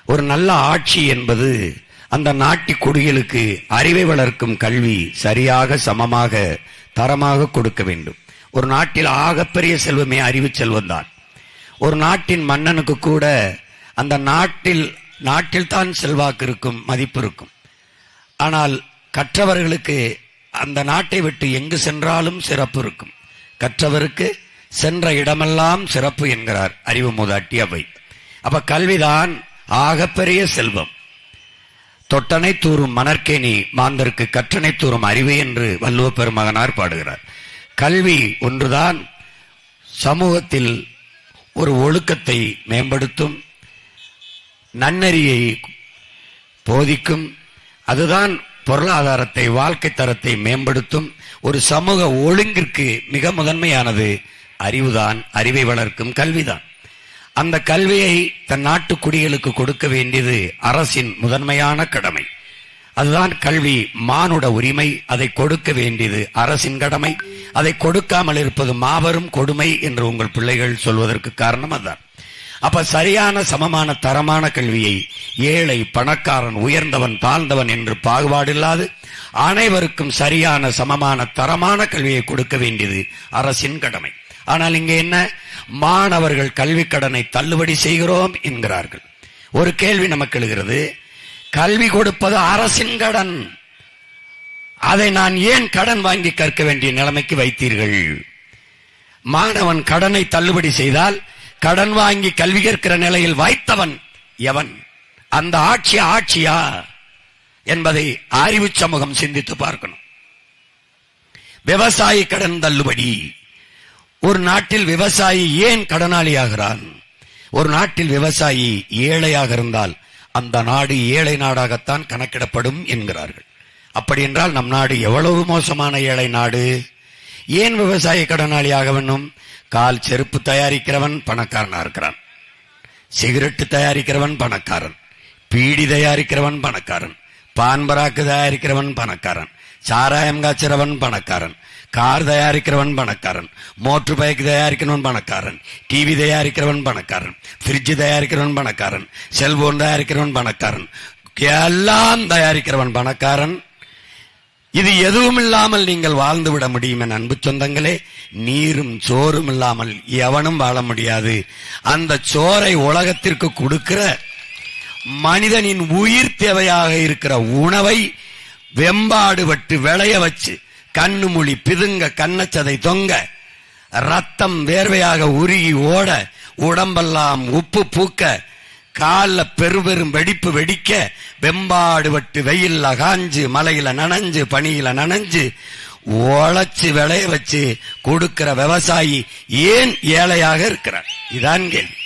ஒரு நல்ல ஆட்சி என்பது அந்த நாட்டு குடிகளுக்கு அறிவை வளர்க்கும் கல்வி சரியாக சமமாக தரமாக கொடுக்க வேண்டும். ஒரு நாட்டில் ஆகப்பெரிய செல்வமே அறிவு செல்வம்தான். ஒரு நாட்டின் மன்னனுக்கு கூட அந்த நாட்டில் தான் செல்வாக்கு இருக்கும், மதிப்பு இருக்கும். ஆனால் கற்றவர்களுக்கு அந்த நாட்டை விட்டு எங்கு சென்றாலும் சிறப்பு இருக்கும். கற்றவருக்கு சென்ற இடமெல்லாம் சிறப்பு என்கிறார் அறிவு மூதாட்டி அவை. அப்ப கல்விதான் ஆகப்பெரிய செல்வம். தொட்டனை தூறும் மணற்கேணி மாந்தருக்கு கற்றனை தூறும் அறிவு என்று வள்ளுவ பெருமகனார் பாடுகிறார். கல்வி ஒன்றுதான் சமூகத்தில் ஒரு ஒழுக்கத்தை மேம்படுத்தும், நன்னெறியை போதிக்கும். அதுதான் பொருளாதாரத்தை, வாழ்க்கை தரத்தை மேம்படுத்தும். ஒரு சமூக ஒழுங்கிற்கு மிக முதன்மையானது அறிவுதான், அறிவை வளர்க்கும் கல்விதான். அந்த கல்வியை தன் நாட்டு குடிகளுக்கு கொடுக்க வேண்டியது அரசின் முதன்மையான கடமை. அதுதான் கல்வி மானுட உரிமை. அதை கொடுக்க வேண்டியது அரசின் கடமை. அதை கொடுக்காமல் இருப்பது மாபெரும் கொடுமை என்று உங்கள் பிள்ளைகள் சொல்வதற்கு காரணம் அதுதான். அப்ப சரியான சமமான தரமான கல்வியை ஏழை பணக்காரன் உயர்ந்தவன் தாழ்ந்தவன் என்று பாகுபாடில்லாது அனைவருக்கும் சரியான சமமான தரமான கல்வியை கொடுக்க வேண்டியது அரசின் கடமை. ஆனால் இங்கே என்ன, மாணவர்கள் கல்வி கடனை தள்ளுபடி செய்கிறோம் என்கிறார்கள். ஒரு கேள்வி நமக்கு எழுகிறது, கல்வி கொடுப்பது அரசின் கடன், அதை நான் ஏன் கடன் வாங்கி கற்க வேண்டிய நிலைமைக்கு வைத்தீர்கள்? மாணவன் கடனை தள்ளுபடி செய்தால் கடன் வாங்கி கல்வி கற்கிற நிலையில் வைத்தவன் எவன்? அந்த ஆட்சியா என்பதை அறிவு சமூகம் சிந்தித்து பார்க்கணும். விவசாயி கடன் தள்ளுபடி. ஒரு நாட்டில் விவசாயி ஏன் கடனாளி ஆகிறான்? ஒரு நாட்டில் விவசாயி ஏழையாக இருந்தால் அந்த நாடு ஏழை நாடாகத்தான் கணக்கிடப்படும் என்கிறார்கள். அப்படி என்றால் நம் நாடு எவ்வளவு மோசமான ஏழை நாடு. ஏன் விவசாயி கடனாளி ஆக வேண்டும்? கால் செருப்பு தயாரிக்கிறவன் பணக்காரனா இருக்கிறான், சிகரெட்டு தயாரிக்கிறவன் பணக்காரன், பீடி தயாரிக்கிறவன் பணக்காரன், பான்பராக்கு தயாரிக்கிறவன் பணக்காரன், சாராயம் காய்ச்சறவன் பணக்காரன், கார் தயாரிக்கிறவன் பணக்காரன், மோட்டர் பைக் தயாரிக்கிறவன் பணக்காரன், டிவி தயாரிக்கிறவன் பணக்காரன், பிரிட்ஜ் தயாரிக்கிறவன் பணக்காரன், செல்போன் தயாரிக்கிறவன் பணக்காரன், எல்லாம் தயாரிக்கிறவன் பணக்காரன். இது எதுவும் இல்லாமல் நீங்கள் வாழ்ந்து விட முடியும் என் அன்பு சொந்தங்களே. நீரும் சோறும் இல்லாமல் எவனும் வாழ முடியாது. அந்த சோறை உலகத்திற்கு கொடுக்கிற மனிதனின் உயிர் தேவையாக இருக்கிற உணவை வெம்பாடு பட்டு விளைய வச்சு கண்ணு மொழி பிதுங்க, கண்ணச்சதை தொங்க, ரத்தம் வேர்வையாக உருகி ஓட, உடம்பெல்லாம் உப்பு பூக்க, காலில் பெரும் வெடிப்பு வெடிக்க, வெம்பாடு பட்டு வெயில்ல காஞ்சு, மலையில நனைஞ்சு, பனியில நனைஞ்சு, உழைச்சு விளைய வச்சு கொடுக்கிற விவசாயி ஏன் ஏழையாக இருக்கிறார்? இதான் கேள்வி.